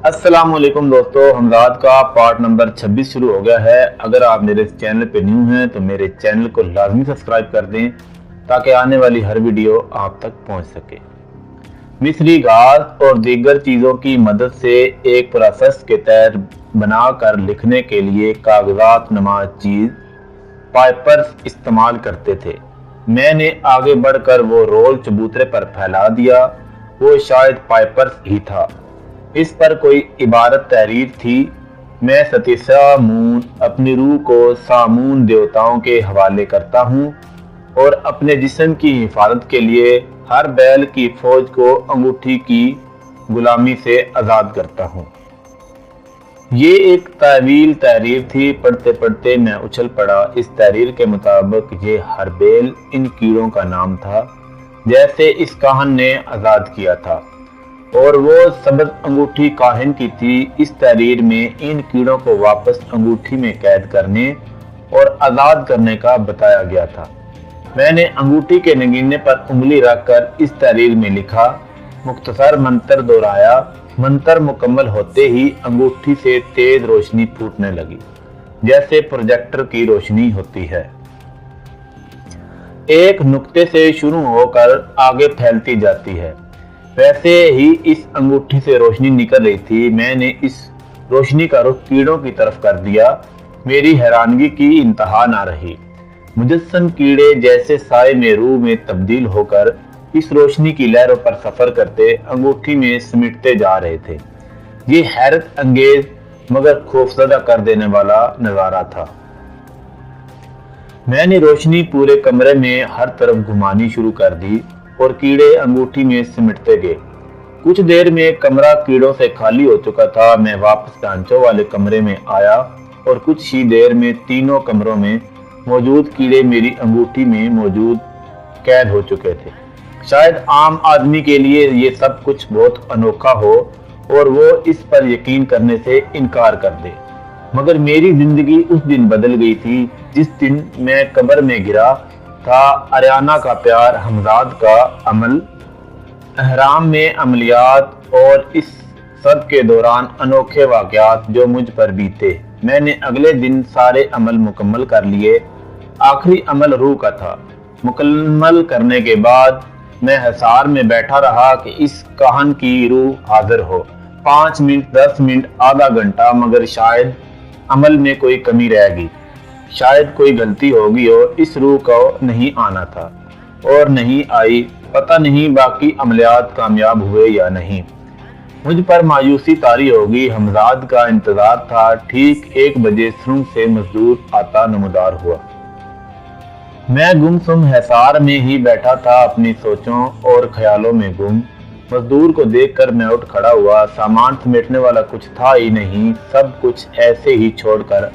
अस्सलाम वालेकुम दोस्तों, हमजाद का पार्ट नंबर 26 शुरू हो गया है। अगर आप मेरे चैनल पे न्यू हैं तो मेरे चैनल को लाजमी सब्सक्राइब कर दें ताकि आने वाली हर वीडियो आप तक पहुंच सके। मिस्री घास और दीगर चीज़ों की मदद से एक प्रोसेस के तहत बनाकर लिखने के लिए कागजात नमा चीज़ पाइपर्स इस्तेमाल करते थे। मैंने आगे बढ़कर वो रोल चबूतरे पर फैला दिया। वो शायद पाइपर्स ही था। इस पर कोई इबारत तहरीर थी। मैं सतीसा मून अपनी रूह को सामून देवताओं के हवाले करता हूँ और अपने जिस्म की हिफाजत के लिए हर बैल की फौज को अंगूठी की गुलामी से आज़ाद करता हूँ। ये एक तावील तहरीर थी। पढ़ते पढ़ते मैं उछल पड़ा। इस तहरीर के मुताबिक ये हर बैल इन कीड़ों का नाम था जैसे इस काहन ने आज़ाद किया था, और वो सबज अंगूठी काहिन की थी। इस तहरीर में इन कीड़ों को वापस अंगूठी में कैद करने और आज़ाद करने का बताया गया था। मैंने अंगूठी के नगीने पर उंगली रखकर इस तहरीर में लिखा, मुख्तसर मंत्र दोहराया। मंत्र मुकम्मल होते ही अंगूठी से तेज रोशनी फूटने लगी जैसे प्रोजेक्टर की रोशनी होती है। एक नुक्ते से शुरू होकर आगे फैलती जाती है, वैसे ही इस अंगूठी से रोशनी निकल रही थी। मैंने इस रोशनी का रुख कीड़ों की तरफ कर दिया। मेरी हैरानगी की इंतहा ना रही। मुजस्सम कीड़े जैसे साए में रूह में तब्दील होकर इस रोशनी की लहरों पर सफर करते अंगूठी में सिमटते जा रहे थे। ये हैरत अंगेज मगर खौफजदा कर देने वाला नजारा था। मैंने रोशनी पूरे कमरे में हर तरफ घुमानी शुरू कर दी और कीड़े अंगूठी में सिमटते गए। कुछ देर में कमरा कीड़ों से खाली हो चुका था। मैं वापस ढांचों वाले कमरे में आया और कुछ ही देर में तीनों कमरों में मौजूद कीड़े मेरी अंगूठी में मौजूद कैद हो चुके थे। शायद आम आदमी के लिए ये सब कुछ बहुत अनोखा हो और वो इस पर यकीन करने से इनकार कर दे, मगर मेरी जिंदगी उस दिन बदल गई थी जिस दिन मैं कब्र में गिरा था। अरियाना का प्यार, हमजाद का अमल, अहराम में अमलियात और इस सब के दौरान अनोखे वाक़यात जो मुझ पर बीते। मैंने अगले दिन सारे अमल मुकम्मल कर लिए। आखिरी अमल रूह का था। मुकम्मल करने के बाद मैं हिसार में बैठा रहा कि इस काहन की रूह हाजिर हो। 5 मिनट, 10 मिनट, आधा घंटा, मगर शायद अमल में कोई कमी रहेगी, शायद कोई गलती होगी और इस रूह को नहीं आना था और नहीं आई। पता नहीं बाकी अमलियात कामयाब हुए या नहीं। मुझ पर मायूसी तारी होगी। हमजाद का इंतजार था। ठीक 1 बजे सुरंग से मजदूर आता नमदार हुआ। मैं गुमसुम हिसार में ही बैठा था, अपनी सोचों और ख्यालों में गुम। मजदूर को देखकर मैं उठ खड़ा हुआ। सामान समेटने वाला कुछ था ही नहीं। सब कुछ ऐसे ही छोड़कर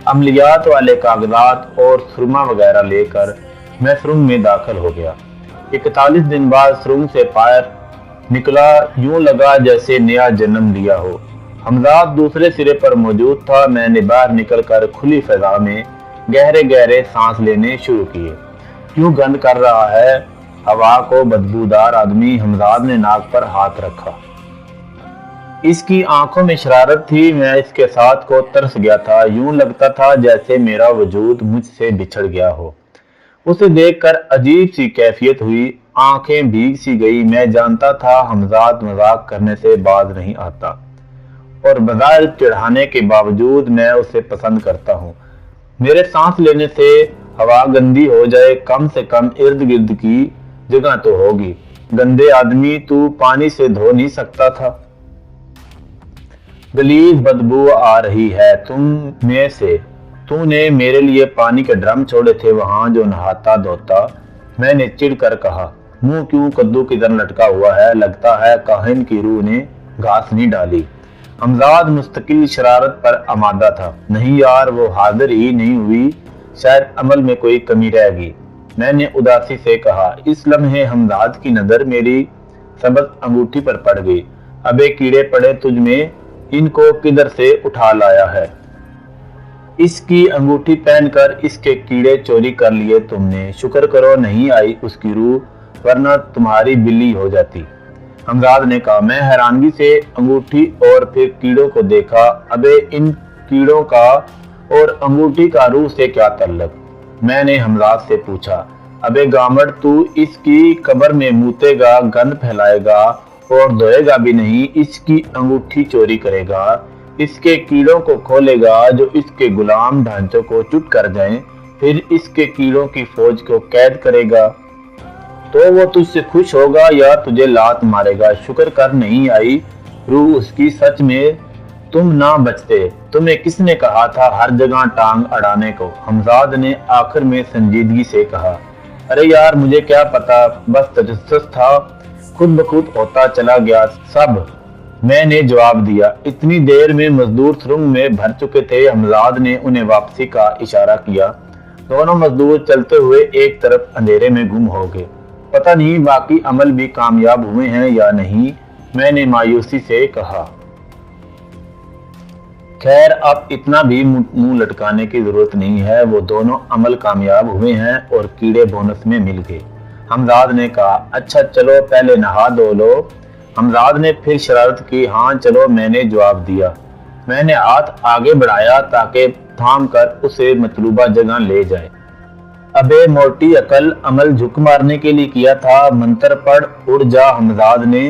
अमलियात वाले कागजात और सुरमा वगैरह लेकर मैं सुरंग में दाखिल हो गया। 41 दिन बाद सुरंग से बाहर निकला। यूं लगा जैसे नया जन्म लिया हो। हमजाद दूसरे सिरे पर मौजूद था। मैंने बाहर निकलकर खुली फजा में गहरे गहरे सांस लेने शुरू किए। क्यों गंद कर रहा है हवा को बदबूदार आदमी। हमजाद ने नाक पर हाथ रखा। इसकी आंखों में शरारत थी। मैं इसके साथ को तरस गया था। यूं लगता था जैसे मेरा वजूद मुझसे बिछड़ गया हो। उसे देखकर अजीब सी कैफियत हुई। आंखें भीग सी गई। मैं जानता था हमजाद मजाक करने से बाज नहीं आता और बज़ाहिर चिढ़ाने के बावजूद मैं उसे पसंद करता हूँ। मेरे सांस लेने से हवा गंदी हो जाए, कम से कम इर्द गिर्द की जगह तो होगी। गंदे आदमी, तू पानी से धो नहीं सकता था। गलीज बदबू आ रही है तुम में से। तूने मेरे लिए पानी के ड्रम छोड़े थे वहां जो नहाता धोता। मैंने चिढ़कर कहा, मुंह क्यों कद्दू की तरह लटका हुआ है। लगता है काहिन की रूह ने घास नहीं डाली। हमजाद मुस्तकिल शरारत पर आमादा था। नहीं यार, वो हाजिर ही नहीं हुई। शायद अमल में कोई कमी रहेगी। मैंने उदासी से कहा। इस लम्हे हमजाद की नजर मेरी सबज अंगूठी पर पड़ गई। अबे कीड़े पड़े तुझ में, इनको किधर से उठा लाया है। इसकी अंगूठी पहनकर इसके कीड़े चोरी कर लिए तुमने। शुक्र करो नहीं आई उसकी रूह, वरना तुम्हारी बिल्ली हो जाती। हमजाद ने कहा। मैं हैरानगी से अंगूठी और फिर कीड़ों को देखा। अबे इन कीड़ों का और अंगूठी का रूह से क्या ताल्लुक? मैंने हमजाद से पूछा। अबे गामड़, तू इसकी कब्र में मूतेगा, गंद फैलाएगा और धोएगा भी नहीं, इसकी अंगूठी चोरी करेगा, इसके कीड़ों को खोलेगा जो इसके गुलाम ढांचों को चुट कर जाएं, फिर इसके कीड़ों की फौज को कैद करेगा, तो वो तुझसे खुश होगा या तुझे लात मारेगा? शुक्र कर नहीं आई रूह उसकी। सच में तुम ना बचते। तुम्हें किसने कहा था हर जगह टांग अड़ाने को? हमजाद ने आखिर में संजीदगी से कहा। अरे यार, मुझे क्या पता, बस तजस्सुस था, खुद ब खुद होता चला गया सब, मैंने जवाब दिया। इतनी देर में मजदूर सुरंग में भर चुके थे। हमजाद ने उन्हें वापसी का इशारा किया। दोनों मजदूर चलते हुए एक तरफ अंधेरे में गुम हो गए। पता नहीं बाकी अमल भी कामयाब हुए हैं या नहीं, मैंने मायूसी से कहा। खैर, अब इतना भी मुंह लटकाने की जरूरत नहीं है, वो दोनों अमल कामयाब हुए हैं और कीड़े बोनस में मिल गए। हमजाद ने कहा। अच्छा चलो पहले नहा धो लो। हमजाद ने फिर शरारत की। हाँ चलो, मैंने जवाब दिया। मैंने हाथ आगे बढ़ाया ताकि थाम कर उसे मतलूबा जगह ले जाए। अबे मोटी अकल, अमल झुक मारने के लिए किया था, मंत्र पढ़ उड़ जा। हमजाद ने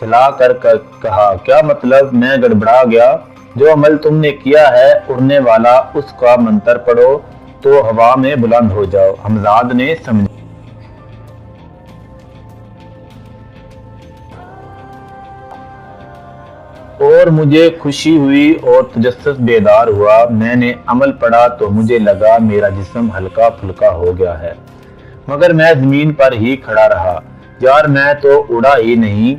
चला कर कहा। क्या मतलब? मैं गड़बड़ा गया। जो अमल तुमने किया है उड़ने वाला, उसका मंत्र पढ़ो तो हवा में बुलंद हो जाओ। हमजाद ने समझा। और मुझे खुशी हुई और तजस्सुस बेदार हुआ। मैंने अमल पढ़ा तो मुझे लगा मेरा जिस्म हल्का फुल्का हो गया है, मगर मैं जमीन पर ही खड़ा रहा। यार, मैं तो उड़ा ही नहीं।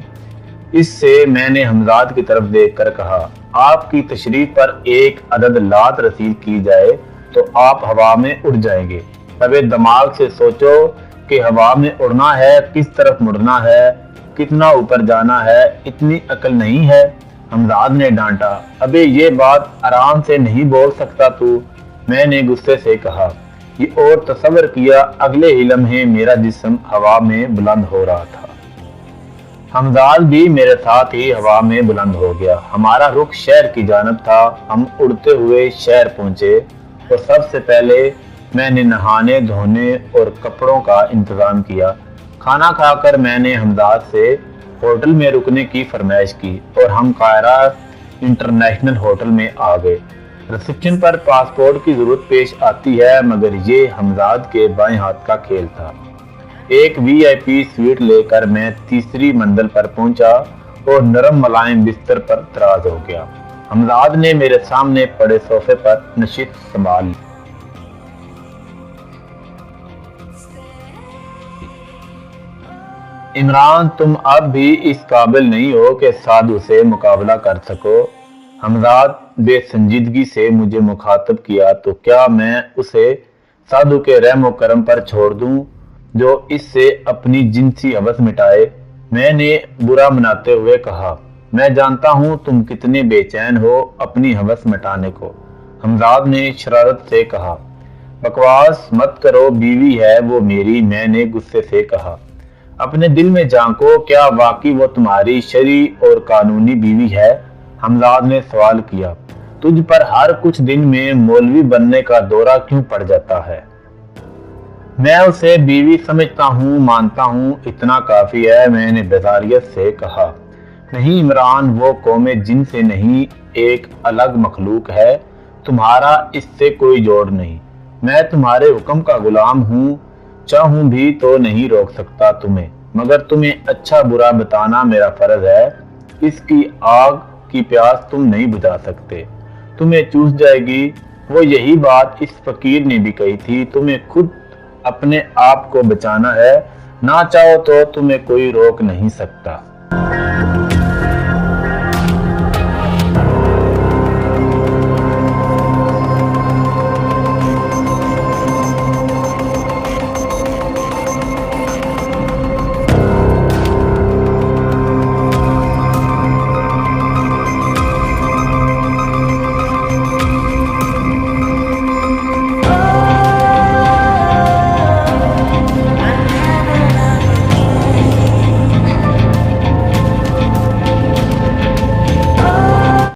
इससे मैंने हमजाद की तरफ देखकर कहा। आपकी तशरीफ पर एक अदद लात रसीद की जाए तो आप हवा में उड़ जाएंगे। अबे दिमाग से सोचो कि हवा में उड़ना है, किस तरफ मुड़ना है, कितना ऊपर जाना है, इतनी अकल नहीं है? हमजाद ने डांटा। अबे ये बात आराम से नहीं बोल सकता तू, मैंने गुस्से से कहा। ये और तसव्वुर किया, अगले ही लम्हे मेरा जिस्म हवा में बुलंद हो रहा था। हमजाद भी मेरे साथ ही हवा में बुलंद हो गया। हमारा रुख शहर की जानब था। हम उड़ते हुए शहर पहुंचे और सबसे पहले मैंने नहाने धोने और कपड़ों का इंतजाम किया। खाना खाकर मैंने हमजाद से होटल में रुकने की फरमाइश की और हम कायरा इंटरनेशनल होटल में आ गए। रिसेप्शन पर पासपोर्ट की जरूरत पेश आती है, मगर ये हमजाद के बाएं हाथ का खेल था। एक वीआईपी स्वीट लेकर मैं तीसरी मंजिल पर पहुंचा और नरम मुलायम बिस्तर पर तराज हो गया। हमजाद ने मेरे सामने पड़े सोफे पर नशिस्त संभाल ली। इमरान, तुम अब भी इस काबिल नहीं हो कि साधु से मुकाबला कर सको। हमजाद बेसंजीदगी से मुझे मुखातब किया। तो क्या मैं उसे साधु के रहम करम पर छोड़ दूं जो इससे अपनी जिनसी हवस मिटाए? मैंने बुरा मनाते हुए कहा। मैं जानता हूं तुम कितने बेचैन हो अपनी हवस मिटाने को। हमजाद ने शरारत से कहा। बकवास मत करो, बीवी है वो मेरी, मैंने गुस्से से कहा। अपने दिल में झांको, क्या वाकई वो तुम्हारी शरई और कानूनी बीवी है? हमजाद ने सवाल किया। तुझ पर हर कुछ दिन में मौलवी बनने का दौरा क्यों पड़ जाता है? मैं उसे बीवी समझता हूँ, मानता हूँ, इतना काफी है, मैंने बेजारियत से कहा। नहीं इमरान, वो कौमे जिन से नहीं, एक अलग मखलूक है, तुम्हारा इससे कोई जोड़ नहीं। मैं तुम्हारे हुक्म का गुलाम हूँ, चाहूं भी तो नहीं रोक सकता तुम्हें, मगर तुम्हें अच्छा बुरा बताना मेरा फर्ज है। इसकी आग की प्यास तुम नहीं बुझा सकते, तुम्हें चूस जाएगी। वो यही बात इस फकीर ने भी कही थी। तुम्हें खुद अपने आप को बचाना है, ना चाहो तो तुम्हें कोई रोक नहीं सकता।